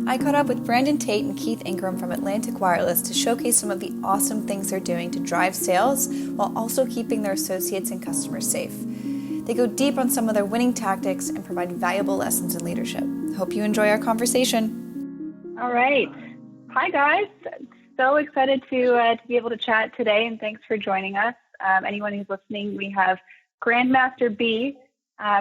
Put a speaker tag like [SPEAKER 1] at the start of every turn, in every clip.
[SPEAKER 1] I caught up with Brandon Tate and Keith Ingram from Atlantic Wireless to showcase some of the awesome things they're doing to drive sales while also keeping their associates and customers safe. They go deep on some of their winning tactics and provide valuable lessons in leadership. Hope you enjoy our conversation.
[SPEAKER 2] All right. Hi, guys. So excited to be able to chat today, and thanks for joining us. Anyone who's listening, we have Grandmaster B,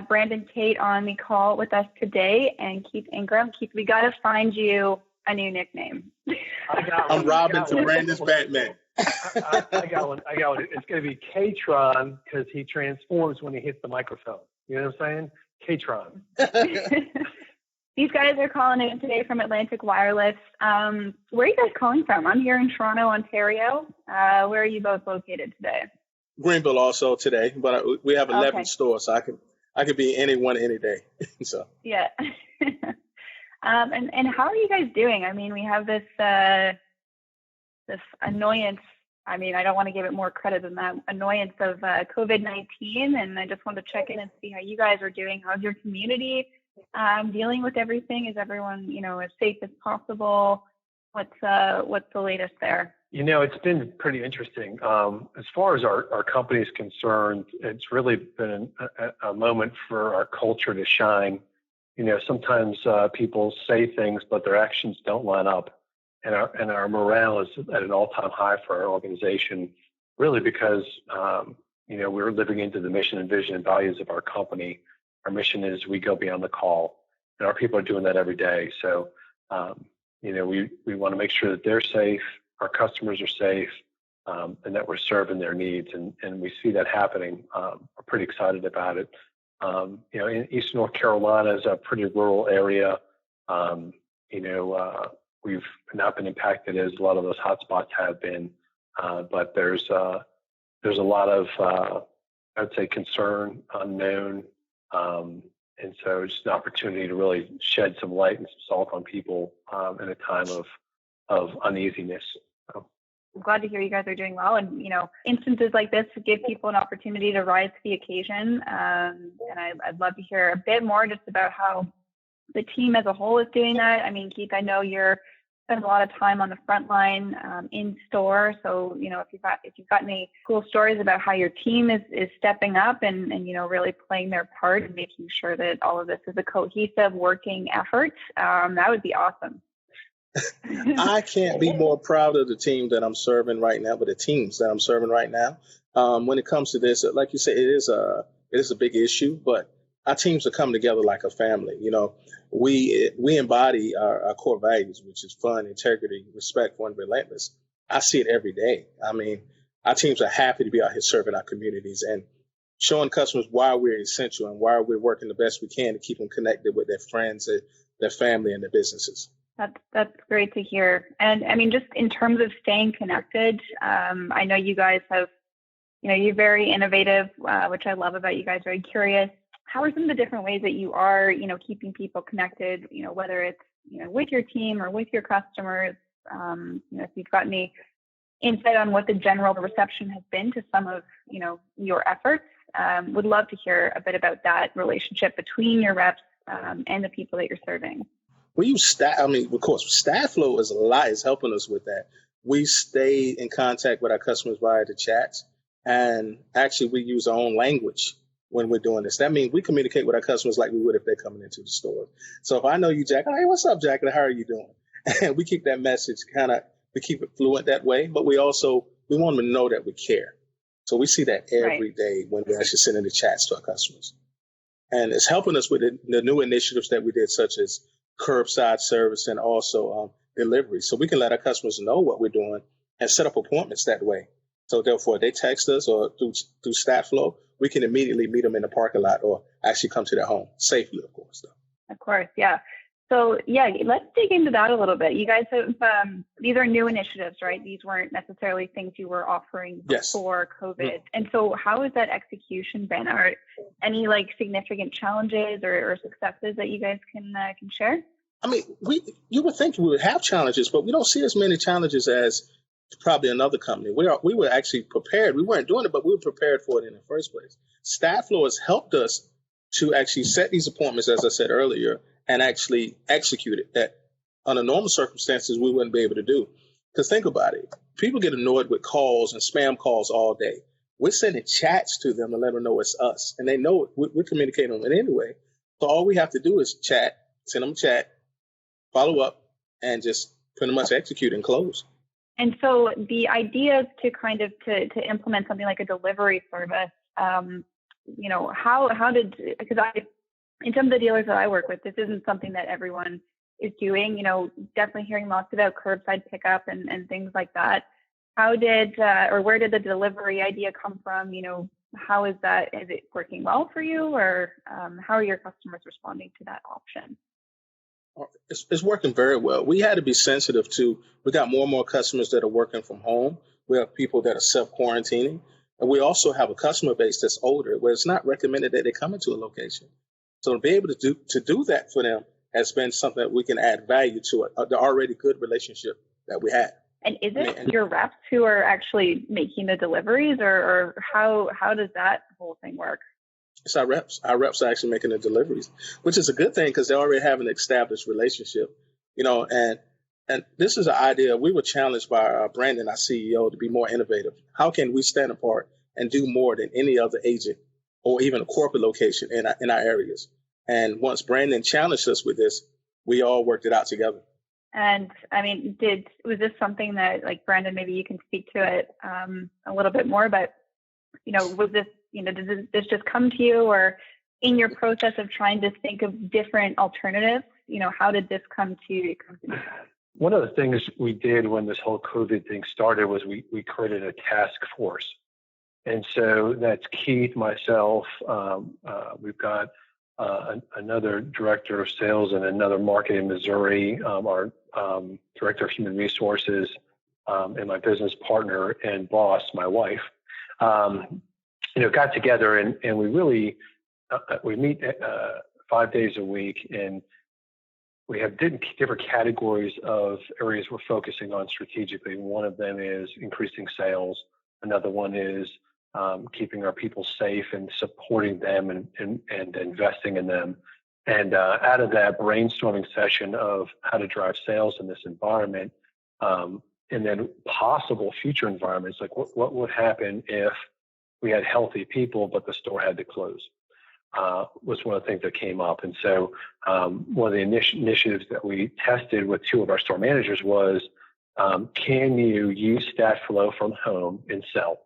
[SPEAKER 2] Brandon Tate on the call with us today, and Keith Ingram. Keith, we got to find you a new nickname.
[SPEAKER 3] I'm Robin to Brandon's Batman.
[SPEAKER 4] I got one. It's going to be K-Tron because he transforms when he hits the microphone. You know what I'm saying? K-Tron.
[SPEAKER 2] These guys are calling in today from Atlantic Wireless. Where are you guys calling from? I'm here in Toronto, Ontario. Where are you both located today?
[SPEAKER 3] Greenville also today, but we have 11 stores, so I could be anyone any day. So
[SPEAKER 2] yeah. And how are you guys doing? I mean, we have this annoyance. I mean, I don't want to give it more credit than that annoyance of COVID-19, and I just want to check in and see how you guys are doing. How's your community dealing with everything? Is everyone, as safe as possible? What's the latest there?
[SPEAKER 4] It's been pretty interesting. As far as our company is concerned, it's really been a moment for our culture to shine. Sometimes people say things, but their actions don't line up. And our morale is at an all-time high for our organization, really because, we're living into the mission and vision and values of our company. Our mission is we go beyond the call, and our people are doing that every day. So, we want to make sure that they're safe, our customers are safe, and that we're serving their needs. And we see that happening. We're pretty excited about it. In East North Carolina is a pretty rural area. We've not been impacted as a lot of those hotspots have been, but there's a lot of, I would say, concern, unknown, and so it's just an opportunity to really shed some light and some salt on people in a time of uneasiness. So.
[SPEAKER 2] I'm glad to hear you guys are doing well, and instances like this give people an opportunity to rise to the occasion. And I'd love to hear a bit more just about how the team as a whole is doing that. I mean, Keith, I know you're spending a lot of time on the front line in store. So, if you've got any cool stories about how your team is stepping up and really playing their part and making sure that all of this is a cohesive working effort, that would be awesome.
[SPEAKER 3] I can't be more proud of the team that I'm serving right now, but the teams that I'm serving right now. When it comes to this, like you said, it is a big issue, but our teams are coming together like a family. We embody our core values, which is fun, integrity, respectful, and relentless. I see it every day. I mean, our teams are happy to be out here serving our communities and showing customers why we're essential and why we're working the best we can to keep them connected with their friends, their family, and their businesses.
[SPEAKER 2] That's great to hear. And I mean, just in terms of staying connected, I know you guys have, you're very innovative, which I love about you guys, very curious. How are some of the different ways that you are, keeping people connected, whether it's, with your team or with your customers, if you've got any insight on what the general reception has been to some of, your efforts, would love to hear a bit about that relationship between your reps and the people that you're serving.
[SPEAKER 3] We use of course, Statflo is helping us with that. We stay in contact with our customers via the chats, and actually we use our own language when we're doing this. That means we communicate with our customers like we would if they're coming into the store. So if I know you, Jack, hey, what's up, Jack? How are you doing? And we keep that message we keep it fluent that way, but we want them to know that we care. So we see that every day when we actually send in the chats to our customers. And it's helping us with the new initiatives that we did, such as curbside service and also delivery. So we can let our customers know what we're doing and set up appointments that way. So therefore, they text us or through Statflo, we can immediately meet them in the parking lot or actually come to their home safely, of course. Though.
[SPEAKER 2] Of course, yeah. So yeah, let's dig into that a little bit. You guys have these are new initiatives, right? These weren't necessarily things you were offering before COVID. Mm-hmm. And so, how has that execution been? Are any significant challenges or successes that you guys can share?
[SPEAKER 3] I mean, you would think we would have challenges, but we don't see as many challenges as probably another company. We were actually prepared. We weren't doing it, but we were prepared for it in the first place. Statflo has helped us to actually set these appointments, as I said earlier, and actually execute it that under normal circumstances we wouldn't be able to do. Because think about it. People get annoyed with calls and spam calls all day. We're sending chats to them to let them know it's us. And they know it. We're communicating with it anyway. So all we have to do is chat, send them a chat, follow up, and just pretty much execute and close.
[SPEAKER 2] And so the idea to kind of to implement something like a delivery service, how did, because in some of the dealers that I work with, this isn't something that everyone is doing, definitely hearing lots about curbside pickup and things like that. How did, or where did the delivery idea come from? How is that, is it working well for you, or how are your customers responding to that option?
[SPEAKER 3] It's working very well. We had to be sensitive to, we got more and more customers that are working from home. We have people that are self-quarantining. And we also have a customer base that's older, where it's not recommended that they come into a location. So to be able to do that for them has been something that we can add value to the already good relationship that we had.
[SPEAKER 2] And is it your reps who are actually making the deliveries, or how does that whole thing work?
[SPEAKER 3] It's our reps. Our reps are actually making the deliveries, which is a good thing because they already have an established relationship, and this is an idea. We were challenged by Brandon, our CEO, to be more innovative. How can we stand apart and do more than any other agent or even a corporate location in our areas? And once Brandon challenged us with this, we all worked it out together.
[SPEAKER 2] And I mean, was this something that, like, Brandon, maybe you can speak to it a little bit more, but, was this, did this just come to you, or in your process of trying to think of different alternatives, how did this come to you?
[SPEAKER 4] One of the things we did when this whole COVID thing started was we created a task force. And so that's Keith, myself, we've got another director of sales and another marketing in Missouri, our director of human resources, and my business partner and boss, my wife, got together and we really, we meet 5 days a week, and we have different categories of areas we're focusing on strategically. One of them is increasing sales. Another one is keeping our people safe and supporting them and investing in them. And out of that brainstorming session of how to drive sales in this environment, and then possible future environments, like what would happen if we had healthy people, but the store had to close, was one of the things that came up. And so one of the initiatives that we tested with two of our store managers was, can you use Statflo from home and sell?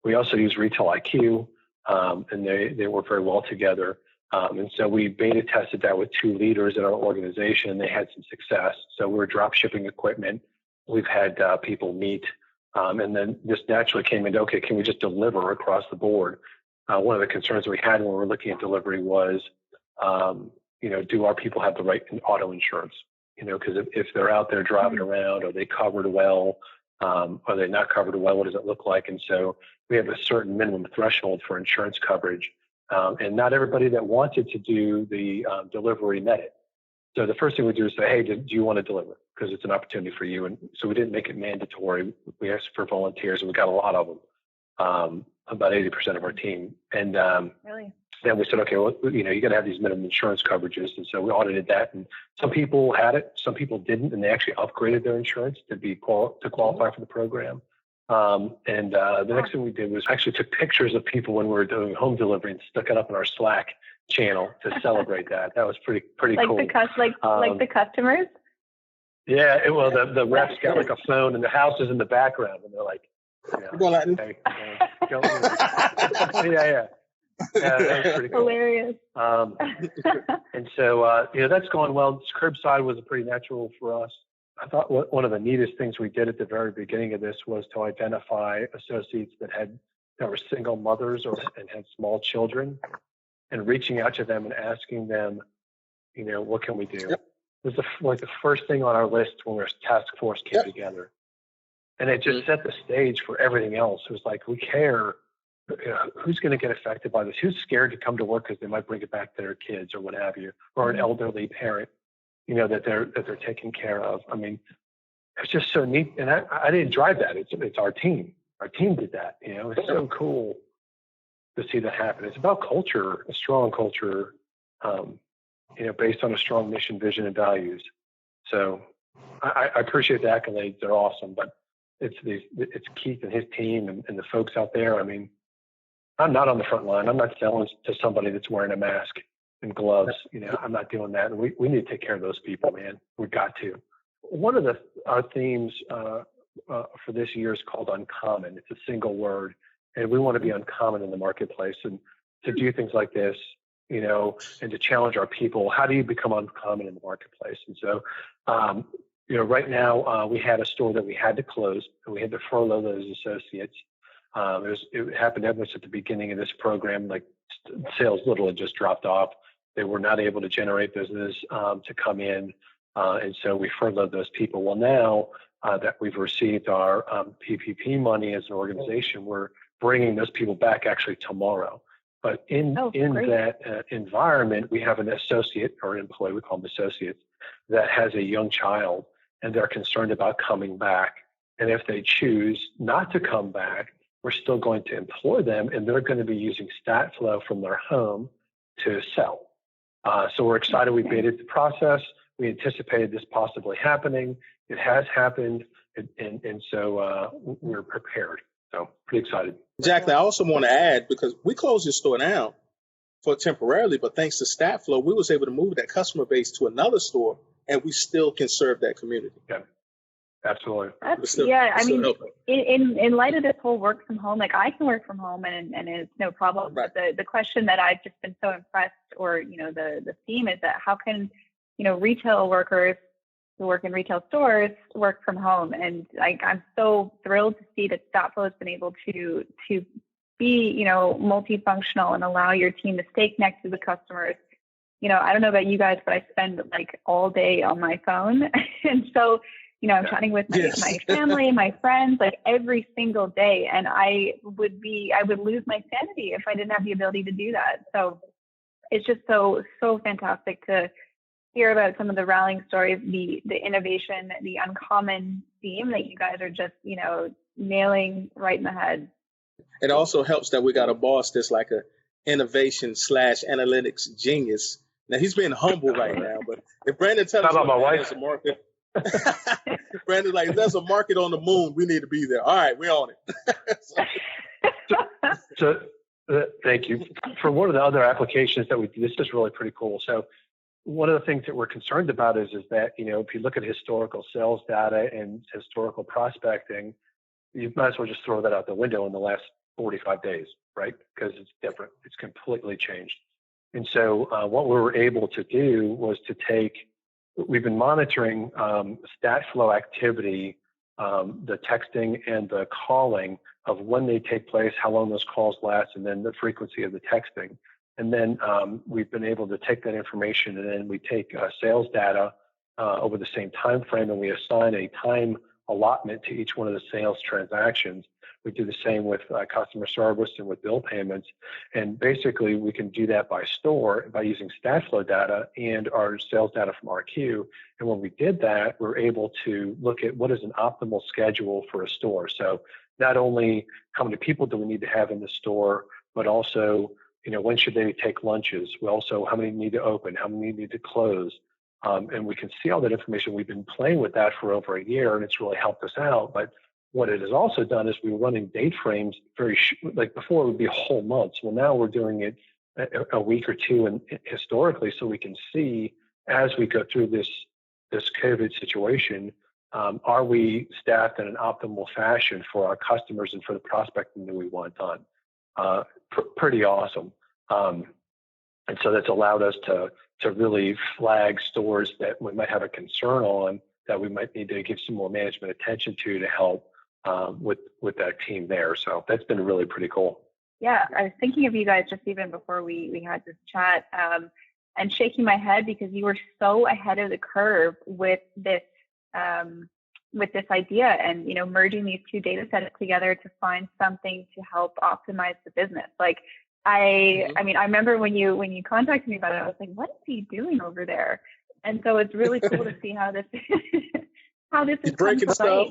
[SPEAKER 4] We also use Retail IQ, and they work very well together. And so we beta tested that with two leaders in our organization, and they had some success. So we're drop shipping equipment. We've had people meet, and then this naturally came into, okay, can we just deliver across the board? One of the concerns we had when we were looking at delivery was, do our people have the right auto insurance? Because if they're out there driving around, are they covered well? Are they not covered well? What does it look like? And so we have a certain minimum threshold for insurance coverage. And not everybody that wanted to do the delivery met it. So the first thing we do is say, hey, do you want to deliver? Because it's an opportunity for you. And so we didn't make it mandatory. We asked for volunteers, and we got a lot of them, about 80% of our team. And
[SPEAKER 2] really?
[SPEAKER 4] Then we said, okay, well, you got to have these minimum insurance coverages. And so we audited that. And some people had it, some people didn't, and they actually upgraded their insurance to qualify for the program. The next thing we did was actually took pictures of people when we were doing home delivery and stuck it up in our Slack channel to celebrate that. That was pretty
[SPEAKER 2] like
[SPEAKER 4] cool.
[SPEAKER 2] Like the customers?
[SPEAKER 4] Yeah, the reps got like a phone, and the house is in the background, and they're like, hey, yeah. Yeah, that was pretty cool.
[SPEAKER 2] Hilarious.
[SPEAKER 4] And so, that's going well. This curbside was pretty natural for us. I thought one of the neatest things we did at the very beginning of this was to identify associates that were single mothers and had small children, and reaching out to them and asking them, what can we do? Yep. It was the first thing on our list when our task force came together. And it just set the stage for everything else. It was like, we care. Who's going to get affected by this? Who's scared to come to work because they might bring it back to their kids or what have you, or an elderly parent, that they're taking care of. I mean, it's just so neat. And I didn't drive that. It's our team. Our team did that. It's so cool to see that happen. It's about culture, a strong culture, based on a strong mission, vision, and values. So I appreciate the accolades. They're awesome, but it's Keith and his team and the folks out there. I mean, I'm not on the front line. I'm not selling to somebody that's wearing a mask and gloves. I'm not doing that. And we need to take care of those people, man. We've got to. One of our themes for this year is called uncommon. It's a single word, and we want to be uncommon in the marketplace. And to do things like this, and to challenge our people, how do you become uncommon in the marketplace? And so, right now we had a store that we had to close, and we had to furlough those associates. It happened ever since at the beginning of this program, like sales literally just dropped off. They were not able to generate business to come in. And so we furloughed those people. Well, now that we've received our PPP money as an organization, we're bringing those people back actually tomorrow. But in that environment, we have an associate or an employee, we call them associates, that has a young child, and they're concerned about coming back. And if they choose not to come back, we're still going to employ them, and they're going to be using Statflo from their home to sell. So we're excited. We baited the process. We anticipated this possibly happening. It has happened, and so we're prepared. So pretty excited.
[SPEAKER 3] Exactly. I also want to add, because we closed this store down for temporarily, but thanks to Statflo, we was able to move that customer base to another store, and we still can serve that community.
[SPEAKER 4] Yeah, absolutely.
[SPEAKER 2] I mean, in light of this whole work from home, like I can work from home and it's no problem.
[SPEAKER 3] Right.
[SPEAKER 2] But the question that I've just been so impressed, or the theme is that how can retail workers who work in retail stores work from home? And I'm so thrilled to see that Statflo has been able to be multifunctional and allow your team to stay connected with customers. I don't know about you guys, but I spend like all day on my phone, and so I'm chatting with my family, my friends, like every single day, and I would lose my sanity if I didn't have the ability to do that. So it's just so fantastic to hear about some of the rallying stories, the innovation, the uncommon theme that you guys are just, nailing right in the head.
[SPEAKER 3] It also helps that we got a boss that's like a innovation/analytics genius. Now he's being humble right now, but if Brandon tells us there's a market, Brandon's like, there's a market on the moon, we need to be there. All right, we're on it.
[SPEAKER 4] So thank you. For one of the other applications that we do, this is really pretty cool. So one of the things that we're concerned about is that, if you look at historical sales data and historical prospecting, you might as well just throw that out the window in the last 45 days, right? Because it's different. It's completely changed. And so what we were able to do was we've been monitoring Statflo activity, the texting and the calling of when they take place, how long those calls last, and then the frequency of the texting. And then we've been able to take that information, and then we take sales data over the same time frame, and we assign a time allotment to each one of the sales transactions. We do the same with customer service and with bill payments. And basically, we can do that by store by using Statflo data and our sales data from RQ. And when we did that, we're able to look at what is an optimal schedule for a store. So not only how many people do we need to have in the store, but also, when should they take lunches? We also, how many need to open? How many need to close? And we can see all that information. We've been playing with that for over a year, and it's really helped us out. But what it has also done is we're running date frames like before it would be whole months. Well, now we're doing it a week or two, and historically, so we can see as we go through this COVID situation, are we staffed in an optimal fashion for our customers and for the prospecting that we want done? Pretty awesome. And so that's allowed us to really flag stores that we might have a concern on, that we might need to give some more management attention to help with that team there. So that's been really pretty cool.
[SPEAKER 2] Yeah, I was thinking of you guys just even before we had this chat, and shaking my head because you were so ahead of the curve with this idea and merging these two data sets together to find something to help optimize the business. Like I mean, I remember when you contacted me about it, I was like, what is he doing over there? And so it's really cool to see how this is
[SPEAKER 3] breaking stuff.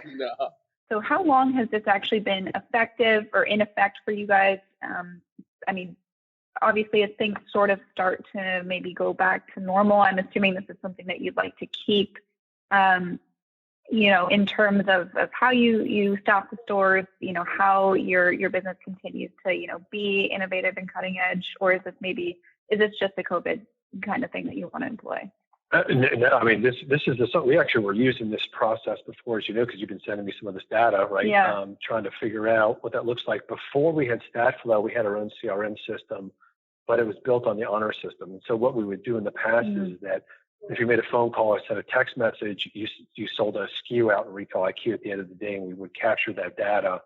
[SPEAKER 3] No.
[SPEAKER 2] So how long has this actually been effective or in effect for you guys? I mean, obviously as things sort of start to maybe go back to normal, I'm assuming this is something that you'd like to keep, in terms of how you staff the stores, how your business continues to, be innovative and cutting edge, or is this just a COVID kind of thing that you want to employ?
[SPEAKER 4] No, I mean, this is we actually were using this process before, as you know, because you've been sending me some of this data, right?
[SPEAKER 2] Yeah.
[SPEAKER 4] Trying to figure out what that looks like. Before we had Statflo, we had our own CRM system, but it was built on the honor system. And so what we would do in the past is that if you made a phone call or sent a text message, you sold a SKU out in Retail IQ at the end of the day, and we would capture that data.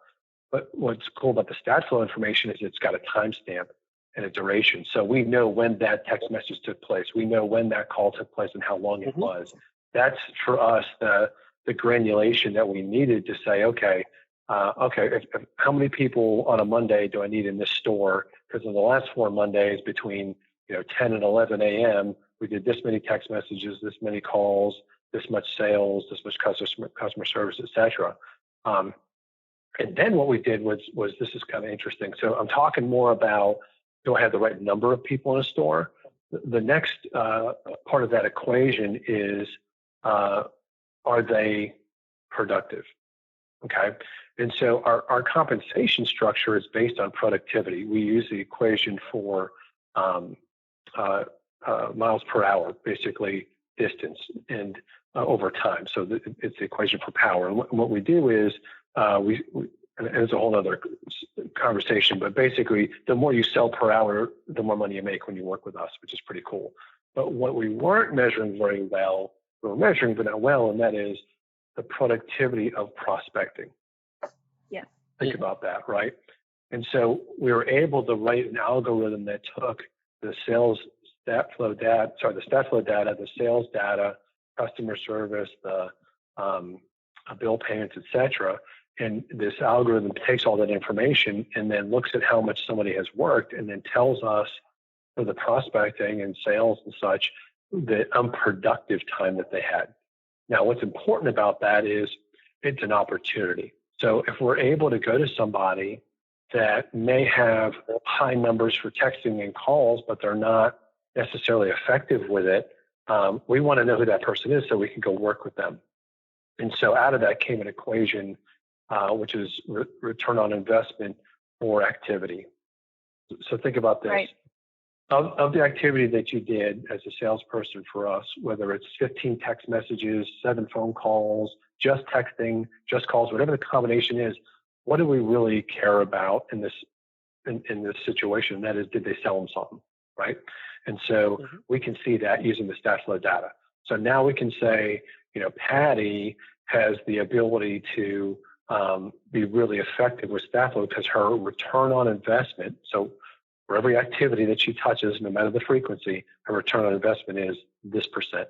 [SPEAKER 4] But what's cool about the Statflo information is it's got a timestamp and a duration. So we know when that text message took place. We know when that call took place and how long it was. That's for us the granulation that we needed to say, okay, how many people on a Monday do I need in this store? Because in the last 4 Mondays between 10 and 11 a.m., we did this many text messages, this many calls, this much sales, this much customer service, et cetera. And then what we did was this is kind of interesting. So I'm talking more about, do I have the right number of people in a store? The next part of that equation is, are they productive? Okay. And so our compensation structure is based on productivity. We use the equation for miles per hour, basically distance and over time. So it's the equation for power. And what we do is and it's a whole other conversation, but basically the more you sell per hour, the more money you make when you work with us, which is pretty cool. But what we weren't measuring very well, we were measuring but not well, and that is the productivity of prospecting.
[SPEAKER 2] Yeah.
[SPEAKER 4] Think about that, right? And so we were able to write an algorithm that took the Statflo data, the sales data, customer service, the bill payments, et cetera. And this algorithm takes all that information and then looks at how much somebody has worked and then tells us for the prospecting and sales and such the unproductive time that they had. Now, what's important about that is it's an opportunity. So if we're able to go to somebody that may have high numbers for texting and calls, but they're not necessarily effective with it, we want to know who that person is so we can go work with them. And so out of that came an equation, which is return on investment for activity. So think about this.
[SPEAKER 2] Right.
[SPEAKER 4] Of the activity that you did as a salesperson for us, whether it's 15 text messages, 7 phone calls, just texting, just calls, whatever the combination is, what do we really care about in this situation? That is, did they sell them something, right? And so we can see that using the Statflo data. So now we can say, Patty has the ability to be really effective with Statflo because her return on investment, so for every activity that she touches, no matter the frequency, her return on investment is this %.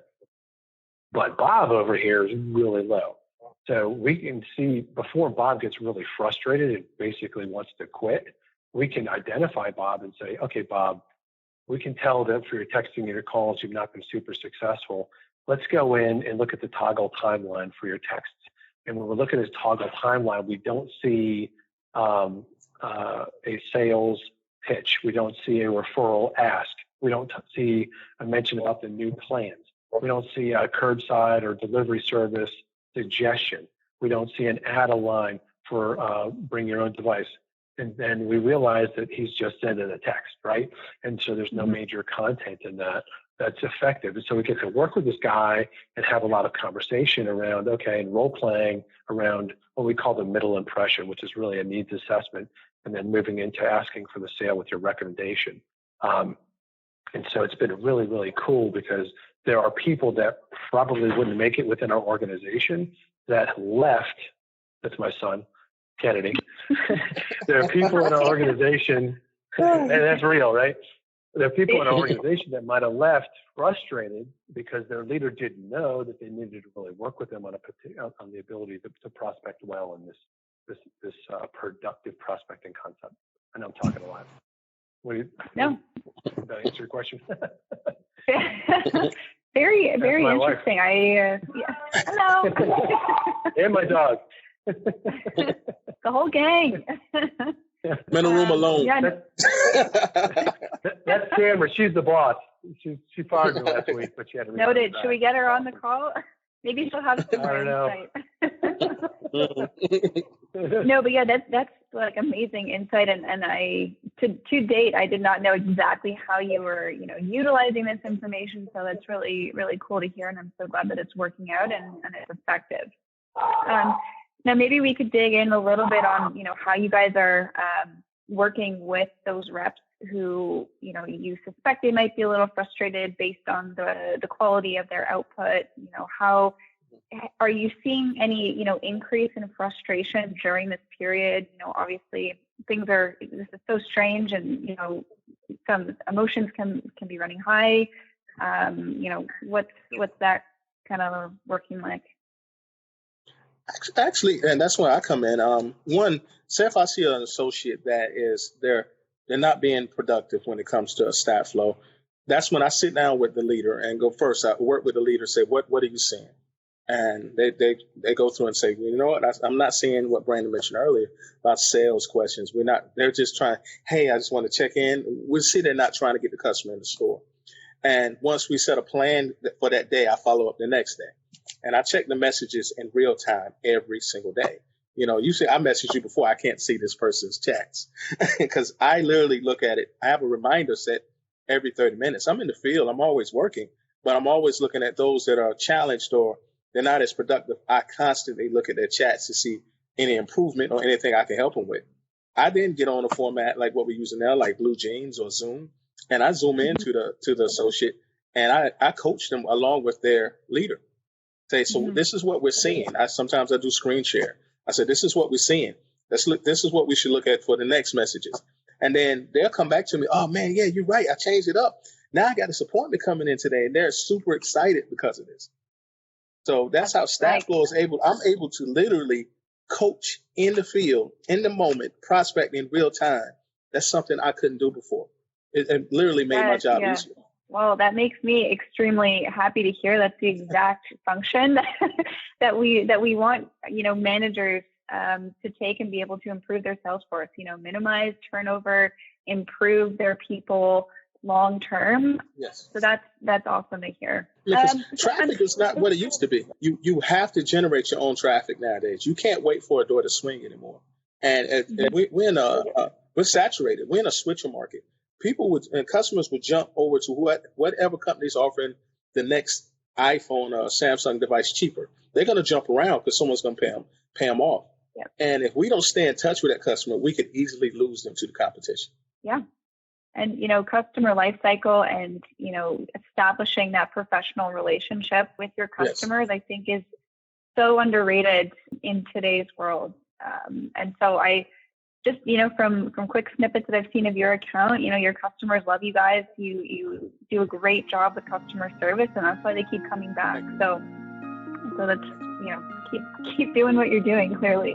[SPEAKER 4] But Bob over here is really low. So we can see before Bob gets really frustrated and basically wants to quit, we can identify Bob and say, okay, Bob, we can tell that for your texting and your calls, you've not been super successful. Let's go in and look at the toggle timeline for your texts. And when we look at his toggle timeline, we don't see a sales pitch. We don't see a referral ask. We don't see a mention about the new plans. We don't see a curbside or delivery service suggestion. We don't see an add-a-line for bring your own device. And then we realize that he's just sending a text, right? And so there's no major content in that that's effective. And so we get to work with this guy and have a lot of conversation around, and role playing around what we call the middle impression, which is really a needs assessment, and then moving into asking for the sale with your recommendation. And so it's been really, really cool because there are people that probably wouldn't make it within our organization that left. That's my son, Kennedy. There are people in our organization, and that's real, right? There are people in our organization that might have left frustrated because their leader didn't know that they needed to really work with them on the ability to prospect well in this productive prospecting concept. I know I'm talking a lot.
[SPEAKER 2] No.
[SPEAKER 4] Did I answer your question?
[SPEAKER 2] Very, very interesting. Hello.
[SPEAKER 4] And my dog.
[SPEAKER 2] The whole gang.
[SPEAKER 3] I'm in a room alone.
[SPEAKER 2] Yeah.
[SPEAKER 4] That's Tamara. She's the boss. She fired me last week, but she had to.
[SPEAKER 2] Noted. Should we get her on the call? Maybe she'll have some more insight. No, but yeah, that's like amazing insight, and I to date I did not know exactly how you were utilizing this information, so that's really really cool to hear, and I'm so glad that it's working out and it's effective. Now maybe we could dig in a little bit on how you guys are working with those reps who you suspect they might be a little frustrated based on the quality of their output. How are you seeing any increase in frustration during this period? Obviously this is so strange, and some emotions can be running high. What's that kind of working like?
[SPEAKER 3] Actually, and that's where I come in. One, say if I see an associate that is they're not being productive when it comes to a Statflo, that's when I sit down with the leader and go first. I work with the leader, say, what are you seeing? And they go through and say, well, you know what, I'm not seeing what Brandon mentioned earlier about sales questions. They're just trying, hey, I just want to check in. We see they're not trying to get the customer in the store. And once we set a plan for that day, I follow up the next day. And I check the messages in real time every single day. Usually I message you before I can't see this person's chats because I literally look at it. I have a reminder set every 30 minutes. I'm in the field. I'm always working, but I'm always looking at those that are challenged or they're not as productive. I constantly look at their chats to see any improvement or anything I can help them with. I then get on a format like what we're using now, like Blue Jeans or Zoom, and I zoom into the associate and I coach them along with their leader. Say, so this is what we're seeing. Sometimes I do screen share. I said, this is what we're seeing. This is what we should look at for the next messages. And then they'll come back to me. Oh man, yeah, you're right. I changed it up. Now I got this appointment coming in today, and they're super excited because of this. So that's how Statflo is I'm able to literally coach in the field, in the moment, prospect in real time. That's something I couldn't do before. It literally made my job easier.
[SPEAKER 2] Well, that makes me extremely happy to hear. That's the exact function that we want, managers to take and be able to improve their sales force. Minimize turnover, improve their people long term.
[SPEAKER 3] Yes.
[SPEAKER 2] So that's awesome to hear.
[SPEAKER 3] Because traffic is not what it used to be. You have to generate your own traffic nowadays. You can't wait for a door to swing anymore. And we're saturated. We're in a switcher market. Customers would jump over to whatever company's offering the next iPhone or Samsung device cheaper. They're going to jump around because someone's going to pay them off. Yeah. And if we don't stay in touch with that customer, we could easily lose them to the competition.
[SPEAKER 2] Yeah. And, customer life cycle and, establishing that professional relationship with your customers, yes, I think is so underrated in today's world. And so I just, from quick snippets that I've seen of your account, your customers love you guys. You do a great job with customer service, and that's why they keep coming back. So that's, keep doing what you're doing, clearly.